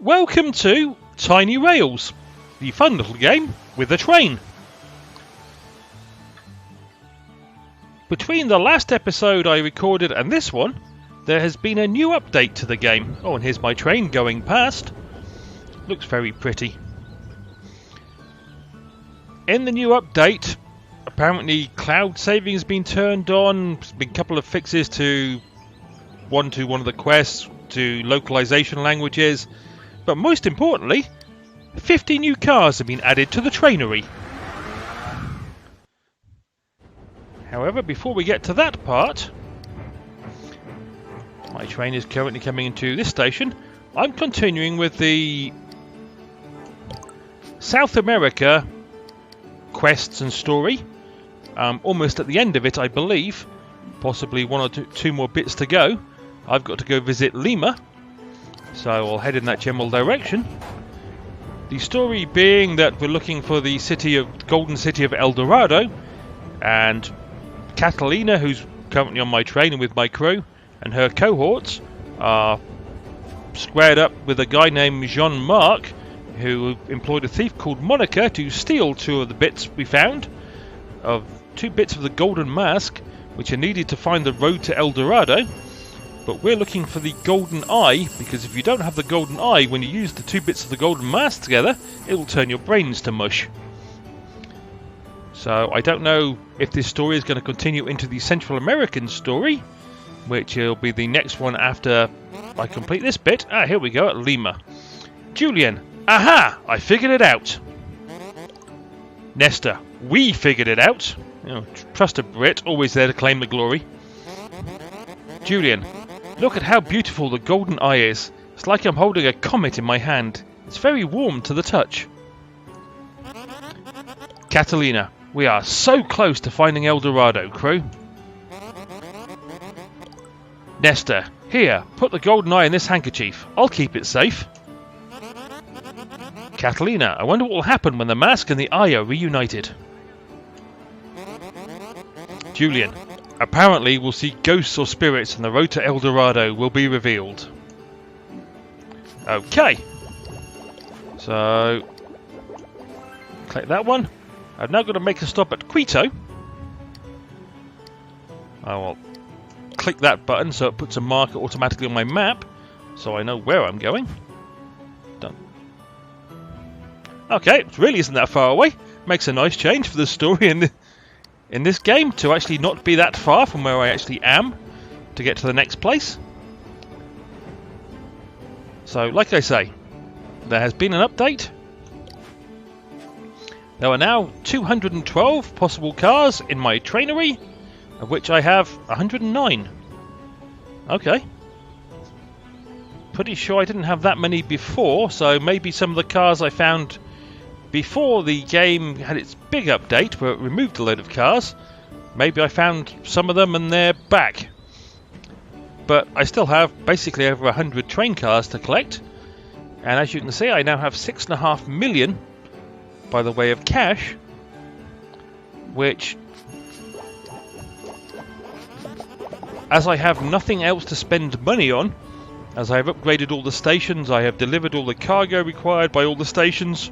Welcome to Tiny Rails, the fun little game with a train. Between the last episode I recorded and this one, there has been a new update to the game. Oh, and here's my train going past. Looks very pretty. In the new update, apparently cloud saving has been turned on. There's been a couple of fixes to one of the quests, to localization languages. But most importantly, 50 new cars have been added to the trainery. However, before we get to that part, my train is currently coming into this station. I'm continuing with the South America quests and story. Almost at the end of it, I believe. Possibly one or two more bits to go. I've got to go visit Lima. So I'll head in that general direction. The story being that we're looking for the golden city of El Dorado, and Catalina, who's currently on my train and with my crew, and her cohorts are squared up with a guy named Jean-Marc, who employed a thief called Monica to steal two of the bits we found, of two bits of the golden mask, which are needed to find the road to El Dorado. But we're looking for the golden eye, because if you don't have the golden eye, when you use the two bits of the golden mask together, it will turn your brains to mush. So I don't know if this story is going to continue into the Central American story, which will be the next one after I complete this bit. Ah, here we go at Lima. Julian, aha! I figured it out. Nestor, we figured it out. You know, trust a Brit, always there to claim the glory. Julian, look at how beautiful the golden eye is. It's like I'm holding a comet in my hand. It's very warm to the touch. Catalina, we are so close to finding El Dorado, crew. Nestor, here, put the golden eye in this handkerchief. I'll keep it safe. Catalina, I wonder what will happen when the mask and the eye are reunited. Julian, apparently we'll see ghosts or spirits and the road to El Dorado will be revealed. Okay. So, click that one. I've now got to make a stop at Quito. I will click that button so it puts a marker automatically on my map, so I know where I'm going. Done. Okay, it really isn't that far away. Makes a nice change for the story in this game to actually not be that far from where I actually am to get to the next place. So, like I say, there has been an update. There are now 212 possible cars in my trainery, of which I have 109. Okay. Pretty sure I didn't have that many before, so maybe some of the cars I found before the game had its big update where it removed a load of cars, maybe I found some of them and they're back. But I still have basically over 100 train cars to collect, and as you can see I now have 6.5 million by the way of cash, which, as I have nothing else to spend money on, as I have upgraded all the stations, I have delivered all the cargo required by all the stations.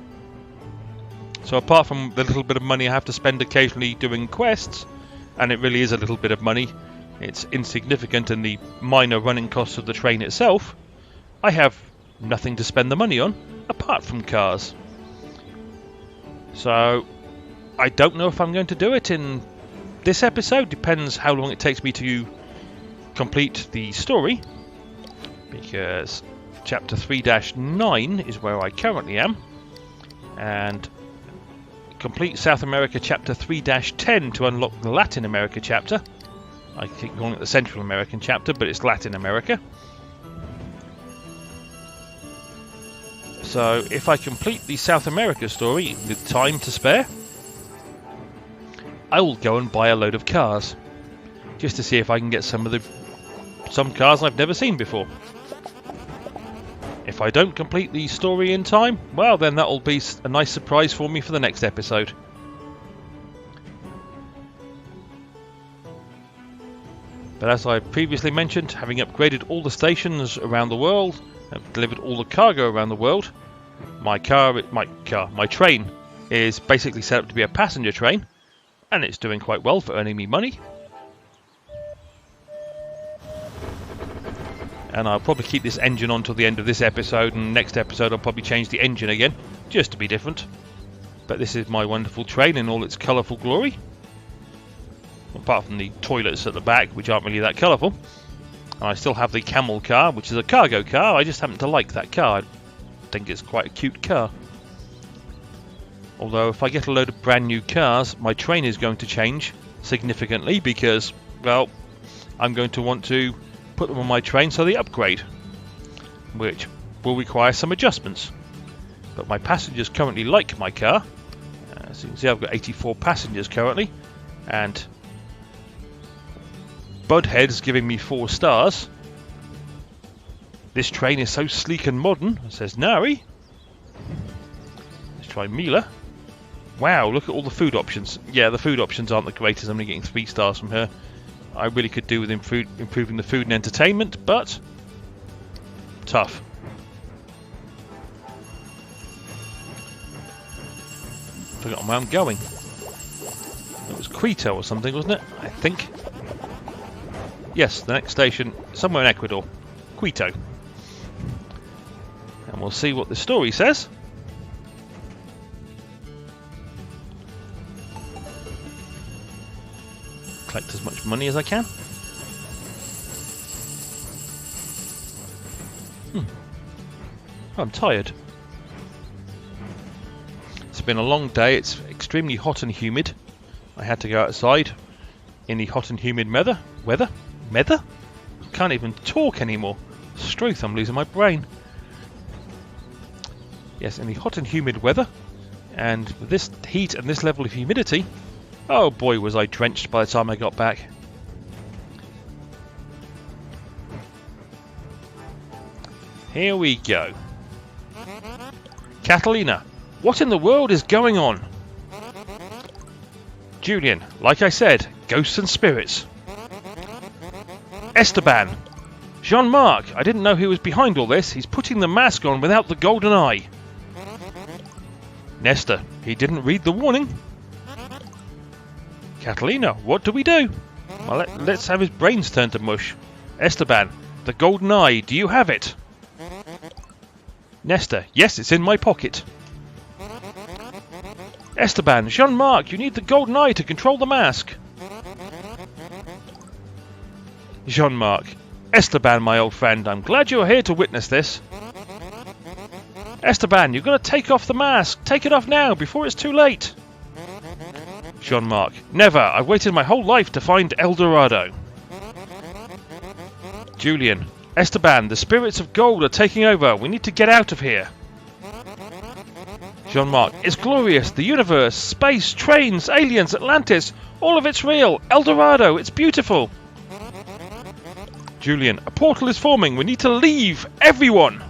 So apart from the little bit of money I have to spend occasionally doing quests, and it really is a little bit of money, it's insignificant in the minor running costs of the train itself, I have nothing to spend the money on apart from cars. So I don't know if I'm going to do it in this episode, depends how long it takes me to complete the story, because chapter 3-9 is where I currently am, and complete South America chapter 3-10 to unlock the Latin America chapter. I keep calling it the Central American chapter, but it's Latin America. So if I complete the South America story with time to spare, I will go and buy a load of cars, just to see if I can get some cars I've never seen before. If I don't complete the story in time, well then that will be a nice surprise for me for the next episode. But as I previously mentioned, having upgraded all the stations around the world, I've delivered all the cargo around the world. My train is basically set up to be a passenger train, and it's doing quite well for earning me money. And I'll probably keep this engine on till the end of this episode, and next episode I'll probably change the engine again, just to be different. But this is my wonderful train in all its colourful glory. Apart from the toilets at the back, which aren't really that colourful. And I still have the camel car, which is a cargo car. I just happen to like that car. I think it's quite a cute car. Although if I get a load of brand new cars, my train is going to change significantly because, well, I'm going to want to put them on my train so they upgrade, which will require some adjustments. But my passengers currently like my car. As you can see, I've got 84 passengers currently, and Budhead's giving me 4 stars. This train is so sleek and modern, says Nari. Let's try Mila. Wow, look at all the food options. Yeah, the food options aren't the greatest. I'm only getting 3 stars from her. I really could do with improving the food and entertainment, but tough. Forgotten where I'm going. It was Quito or something, wasn't it? I think. Yes, the next station, somewhere in Ecuador. Quito. And we'll see what the story says. Collect as much money as I can. I'm tired. It's been a long day. It's extremely hot and humid. I had to go outside in the hot and humid weather. I can't even talk anymore. Struth, I'm losing my brain. Yes, in the hot and humid weather, and with this heat and this level of humidity, oh boy was I drenched by the time I got back. Here we go. Catalina, what in the world is going on? Julian, like I said, ghosts and spirits. Esteban, Jean-Marc, I didn't know who was behind all this. He's putting the mask on without the golden eye. Nestor, he didn't read the warning. Catalina, what do we do? Well, let's have his brains turn to mush. Esteban, the golden eye, do you have it? Nestor, yes, it's in my pocket. Esteban, Jean-Marc, you need the golden eye to control the mask. Jean-Marc, Esteban, my old friend, I'm glad you're here to witness this. Esteban, you've got to take off the mask. Take it off now, before it's too late. Jean-Marc, never. I've waited my whole life to find El Dorado. Julian, Esteban, the spirits of gold are taking over. We need to get out of here. Jean-Marc, it's glorious. The universe, space, trains, aliens, Atlantis, all of it's real. El Dorado, it's beautiful. Julian, a portal is forming. We need to leave. Everyone.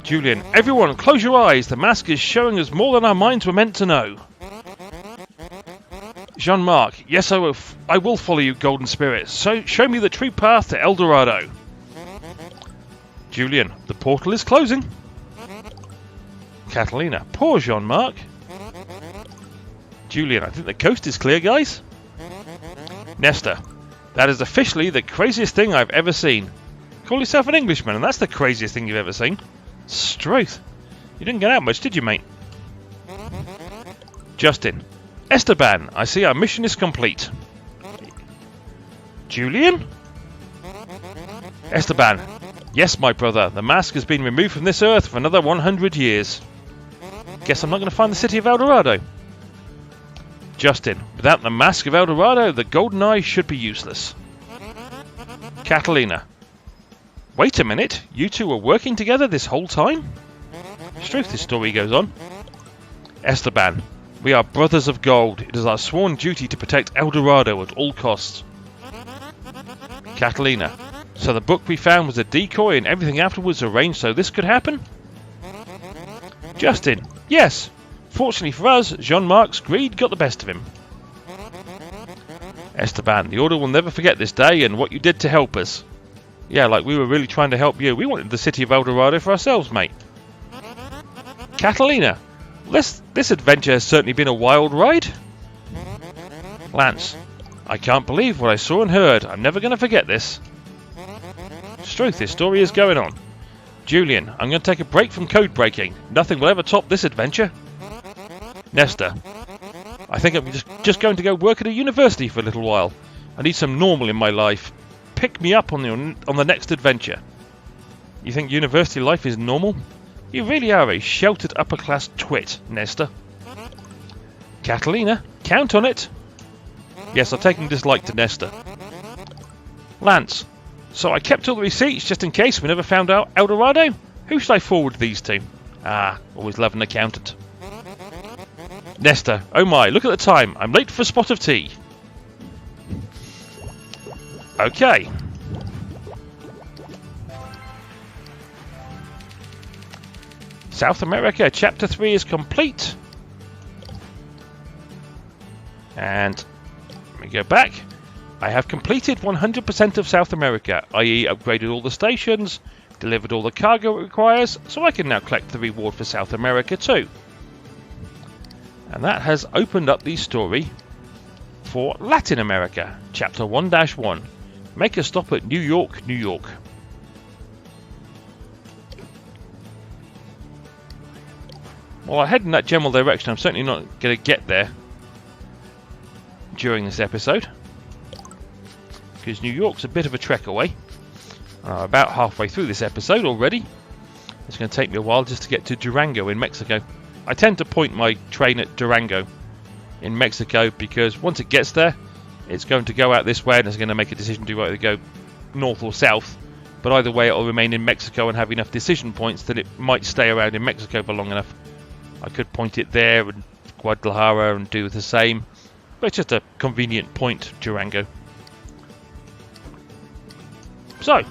Julian, everyone, close your eyes. The mask is showing us more than our minds were meant to know. Jean-Marc, yes, I will follow you, golden spirit. So show me the true path to El Dorado. Julian, the portal is closing. Catalina, poor Jean-Marc. Julian, I think the coast is clear, guys. Nestor, that is officially the craziest thing I've ever seen. Call yourself an Englishman, and that's the craziest thing you've ever seen. Struth. You didn't get out much, did you, mate? Justin. Esteban, I see our mission is complete. Julian? Esteban. Yes, my brother. The mask has been removed from this earth for another 100 years. Guess I'm not going to find the city of El Dorado. Justin. Without the mask of El Dorado, the golden eye should be useless. Catalina. Wait a minute. You two were working together this whole time? Struth, this story goes on. Esteban. We are brothers of gold. It is our sworn duty to protect El Dorado at all costs. Catalina. So the book we found was a decoy and everything afterwards arranged so this could happen? Justin. Yes. Fortunately for us, Jean-Marc's greed got the best of him. Esteban. The Order will never forget this day and what you did to help us. Yeah, like we were really trying to help you. We wanted the city of El Dorado for ourselves, mate. Catalina, this adventure has certainly been a wild ride. Lance, I can't believe what I saw and heard. I'm never going to forget this. Struth, this story is going on. Julian, I'm going to take a break from code breaking. Nothing will ever top this adventure. Nestor, I think I'm just going to go work at a university for a little while. I need some normal in my life. Pick me up on the next adventure. You think university life is normal? You really are a sheltered upper-class twit, Nestor. Catalina, count on it. Yes, I've taken dislike to Nestor. Lance, so I kept all the receipts just in case we never found out El Dorado? Who should I forward these to? Ah, always love an accountant. Nestor, oh my, look at the time. I'm late for a spot of tea. Okay. South America, Chapter 3 is complete. And let me go back. I have completed 100% of South America, i.e. upgraded all the stations, delivered all the cargo it requires, so I can now collect the reward for South America too. And that has opened up the story for Latin America, Chapter 1-1. Make a stop at New York, New York. Well, I head in that general direction. I'm certainly not going to get there during this episode, because New York's a bit of a trek away. About halfway through this episode already. It's going to take me a while just to get to Durango in Mexico. I tend to point my train at Durango in Mexico because once it gets there, it's going to go out this way and it's going to make a decision to either go north or south. But either way, it will remain in Mexico and have enough decision points that it might stay around in Mexico for long enough. I could point it there and Guadalajara and do the same. But it's just a convenient point, Durango. So,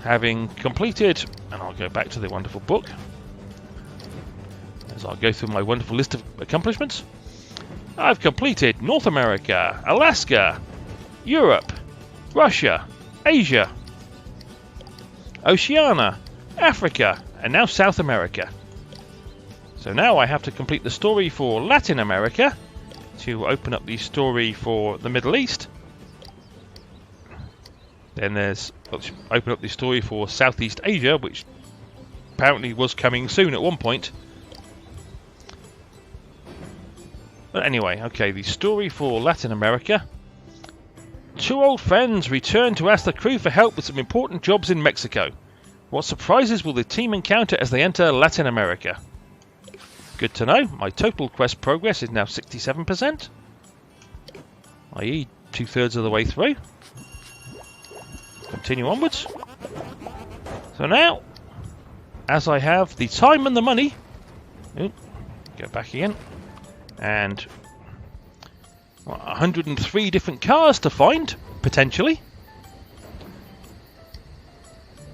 having completed, and I'll go back to the wonderful book as I'll go through my wonderful list of accomplishments. I've completed North America, Alaska, Europe, Russia, Asia, Oceania, Africa, and now South America. So now I have to complete the story for Latin America to open up the story for the Middle East. Then let's open up the story for Southeast Asia, which apparently was coming soon at one point. But anyway, okay, the story for Latin America. Two old friends return to ask the crew for help with some important jobs in Mexico. What surprises will the team encounter as they enter Latin America? Good to know. My total quest progress is now 67%, i.e. 2/3 of the way through. Continue onwards. So now, as I have the time and the money, go back again, and 103 different cars to find, potentially,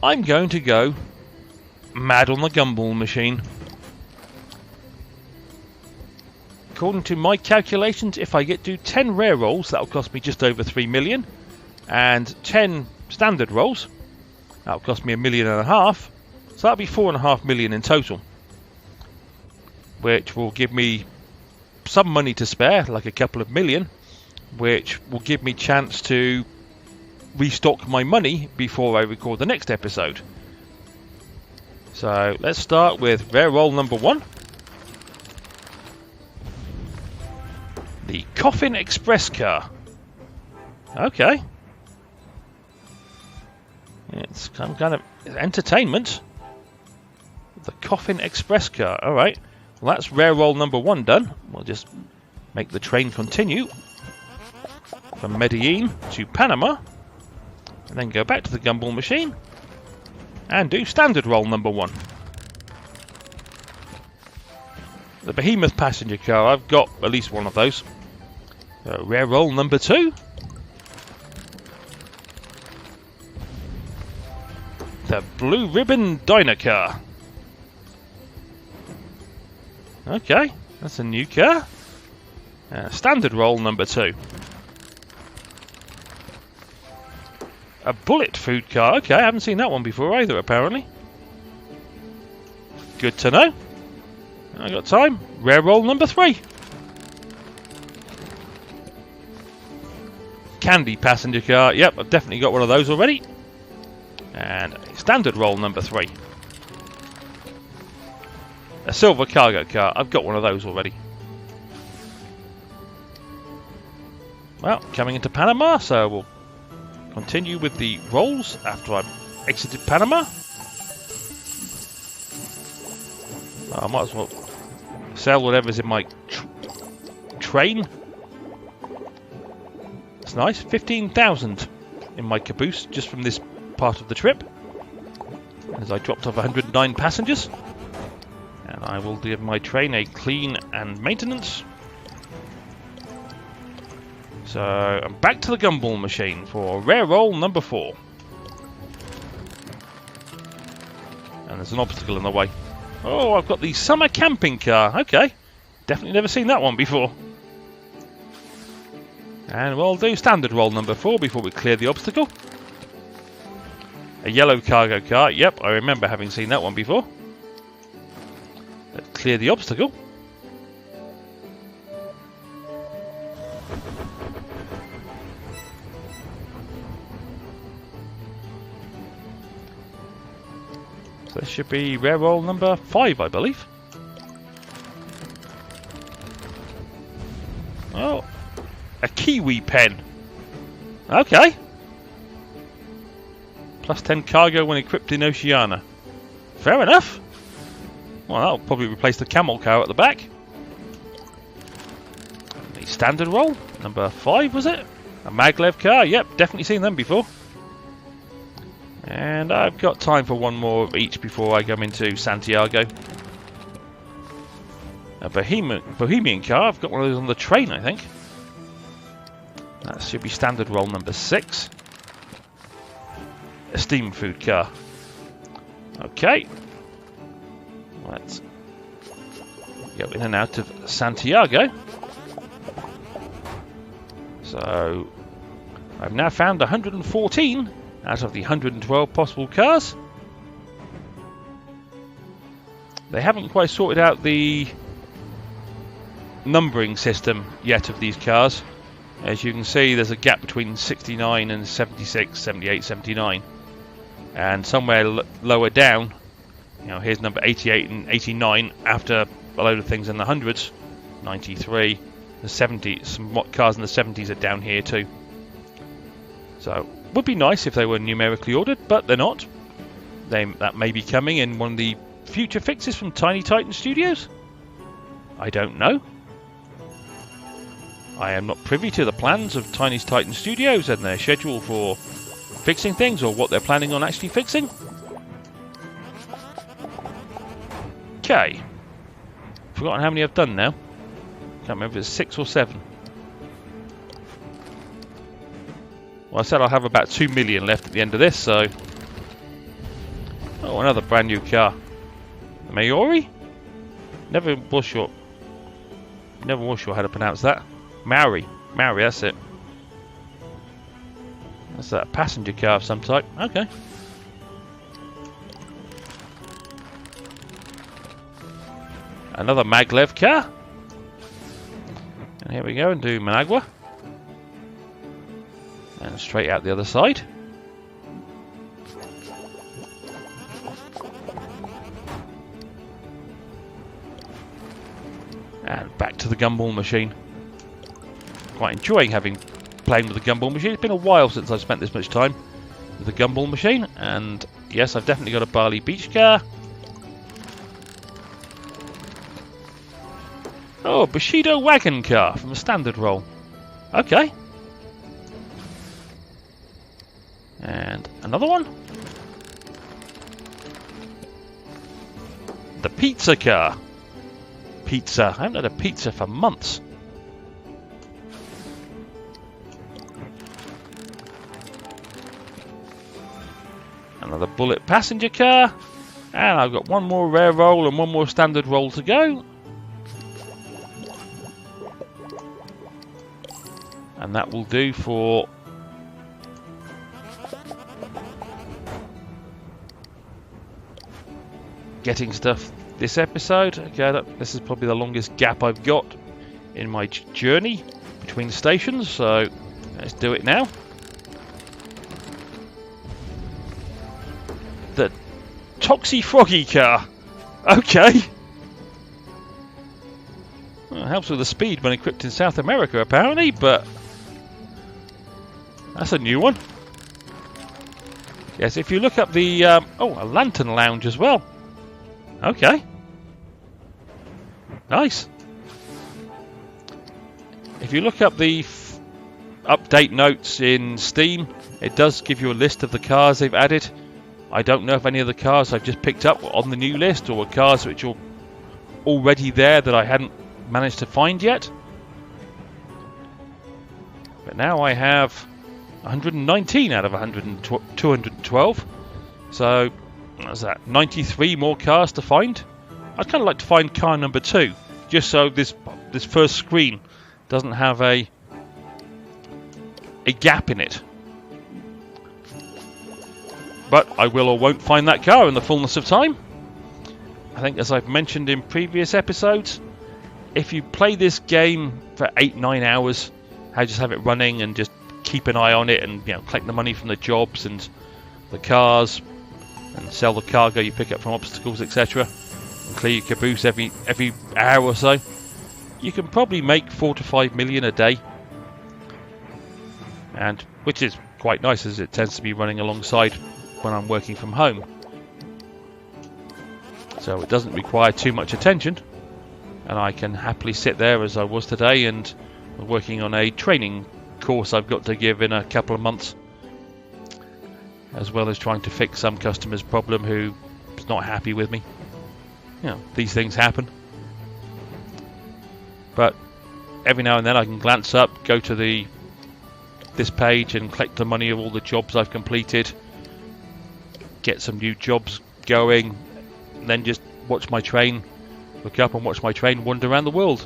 I'm going to go mad on the Gumball Machine. According to my calculations, if I get to 10 rare rolls, that'll cost me just over 3 million, and 10 standard rolls, that'll cost me $1.5 million, so that'll be 4.5 million in total, which will give me some money to spare, like a couple of million, which will give me chance to restock my money before I record the next episode. So let's start with rare roll number 1. The Coffin Express car. Okay. It's some kind of entertainment. The Coffin Express car. Alright. Well, that's rare roll number 1 done. We'll just make the train continue from Medellin to Panama. And then go back to the Gumball Machine. And do standard roll number 1. The Behemoth passenger car. I've got at least one of those. Rare roll number 2. The Blue Ribbon Diner car. Okay, that's a new car. Standard roll number 2. A bullet food car. Okay, I haven't seen that one before either, apparently. Good to know. I got time. Rare roll number 3. Candy passenger car. Yep, I've definitely got one of those already. And standard roll number 3. A silver cargo car. I've got one of those already. Well, coming into Panama, so we'll continue with the rolls after I've exited Panama. I might as well sell whatever's in my train. It's nice. 15,000 in my caboose just from this part of the trip. As I dropped off 109 passengers. And I will give my train a clean and maintenance. So I'm back to the Gumball Machine for rare roll number 4. And there's an obstacle in the way. Oh, I've got the summer camping car. Okay. Definitely never seen that one before. And we'll do standard roll number 4 before we clear the obstacle. A yellow cargo car. Yep, I remember having seen that one before. Let's clear the obstacle. So this should be rare roll number 5, I believe. Oh, a kiwi pen. Okay. Plus 10 cargo when equipped in Oceania. Fair enough. Well, that'll probably replace the camel car at the back. The standard roll number 5, was it? A maglev car. Yep, definitely seen them before. And I've got time for one more of each before I come into Santiago. A Bohemian car. I've got one of those on the train, I think. That should be standard roll number 6. A steam food car. Okay. Let's go in and out of Santiago. So I've now found 114 out of the 112 possible cars. They haven't quite sorted out the numbering system yet of these cars. As you can see, there's a gap between 69 and 76, 78, 79. And somewhere lower down, you know, here's number 88 and 89 after a load of things in the hundreds. 93, the 70, some cars in the 70s are down here too. So, would be nice if they were numerically ordered, but they're not. That may be coming in one of the future fixes from Tiny Titan Studios. I don't know. I am not privy to the plans of Tiny Titan Studios and their schedule for fixing things or what they're planning on actually fixing. Okay. Forgotten how many I've done now. Can't remember if it's 6 or 7. Well, I said I'll have about 2 million left at the end of this, so... Oh, another brand new car. The Maori? Never was sure how to pronounce that. Maori, that's it. That's a passenger car of some type. Okay. Another maglev car. And here we go and do Managua. And straight out the other side. And back to the Gumball Machine. Quite enjoying playing with the Gumball Machine. It's been a while since I've spent this much time with the Gumball Machine. And yes, I've definitely got a Bali Beach car. Oh, Bushido wagon car from a standard roll. Okay. And another one. The pizza car. Pizza. I haven't had a pizza for months. Another bullet passenger car. And I've got one more rare roll and one more standard roll to go. And that will do for getting stuff this episode. Okay, this is probably the longest gap I've got in my journey between stations, so let's do it now. The Toxie Froggy car. Okay. Well, it helps with the speed when equipped in South America, apparently, but that's a new one. Yes, if you look up the... a lantern lounge as well. Okay. Nice. If you look up the update notes in Steam, it does give you a list of the cars they've added. I don't know if any of the cars I've just picked up were on the new list, or were cars which are already there that I hadn't managed to find yet. But now I have 119 out of 212. So, what's that? 93 more cars to find. I'd kind of like to find car number 2, just so this first screen doesn't have a gap in it. But I will or won't find that car in the fullness of time. I think, as I've mentioned in previous episodes, if you play this game for 8-9 hours, I just have it running and just keep an eye on it, and collect the money from the jobs and the cars, and sell the cargo you pick up from obstacles, etc., and clear your caboose every hour or so, you can probably make 4 to 5 million a day, and which is quite nice, as it tends to be running alongside when I'm working from home, so it doesn't require too much attention, and I can happily sit there as I was today and working on a training course I've got to give in a couple of months, as well as trying to fix some customer's problem who is not happy with me. These things happen, but every now and then I can glance up, go to this page and collect the money of all the jobs I've completed, get some new jobs going, and then just watch my train, look up and watch my train wander around the world.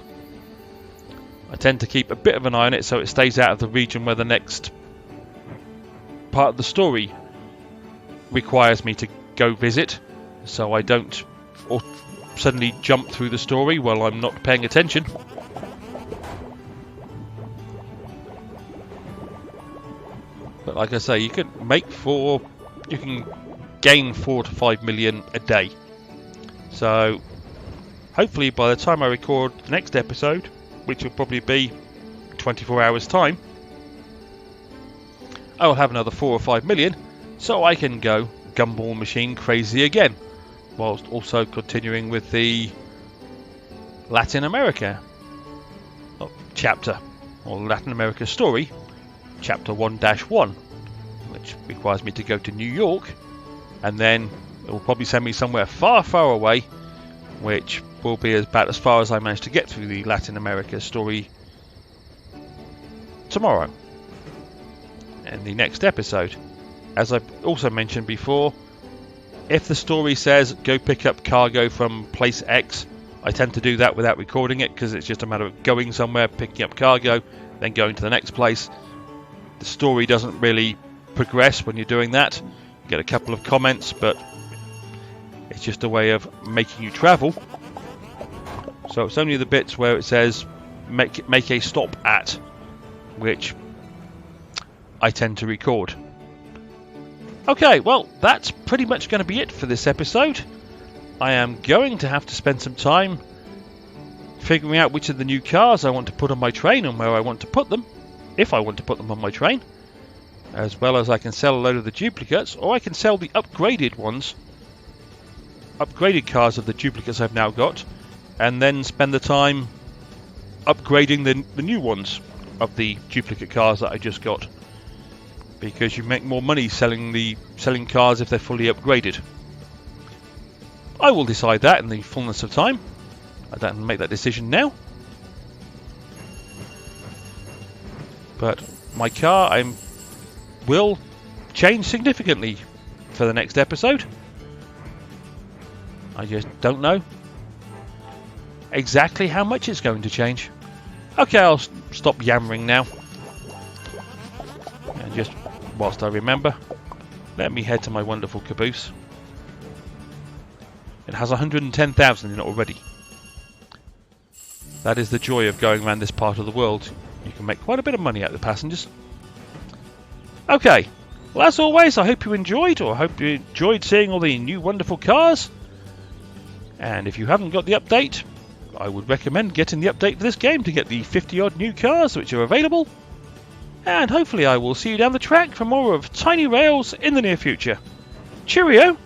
I tend to keep a bit of an eye on it so it stays out of the region where the next part of the story requires me to go visit, so I don't suddenly jump through the story while I'm not paying attention. But like I say, you can gain 4 to 5 million a day. So hopefully by the time I record the next episode, which will probably be 24 hours time, I will have another 4 or 5 million, so I can go Gumball Machine crazy again, whilst also continuing with the Latin America chapter, or Latin America story, chapter 1-1, which requires me to go to New York, and then it will probably send me somewhere far, far away, which will be about as far as I manage to get through the Latin America story tomorrow in the next episode. As I've also mentioned before, if the story says go pick up cargo from place X, I tend to do that without recording it, because it's just a matter of going somewhere, picking up cargo, then going to the next place. The story doesn't really progress when you're doing that. You get a couple of comments, but it's just a way of making you travel. So it's only the bits where it says make a stop at, which I tend to record. Okay, well, that's pretty much going to be it for this episode. I am going to have to spend some time figuring out which of the new cars I want to put on my train and where I want to put them, if I want to put them on my train, as well as I can sell a load of the duplicates, or I can sell the upgraded ones, upgraded cars of the duplicates I've now got, and then spend the time upgrading the new ones of the duplicate cars that I just got, because you make more money selling cars if they're fully upgraded. I will decide that in the fullness of time. I don't make that decision now, but my car will change significantly for the next episode. I just don't know exactly how much it's going to change. Okay, I'll stop yammering now, and just whilst I remember, let me head to my wonderful caboose. It has 110,000 in it already. That is the joy of going around this part of the world. You can make quite a bit of money out of the passengers. Okay, well, as always, I hope you enjoyed, or I hope you enjoyed seeing all the new wonderful cars. And if you haven't got the update, I would recommend getting the update for this game to get the 50-odd new cars which are available. And hopefully I will see you down the track for more of Tiny Rails in the near future. Cheerio!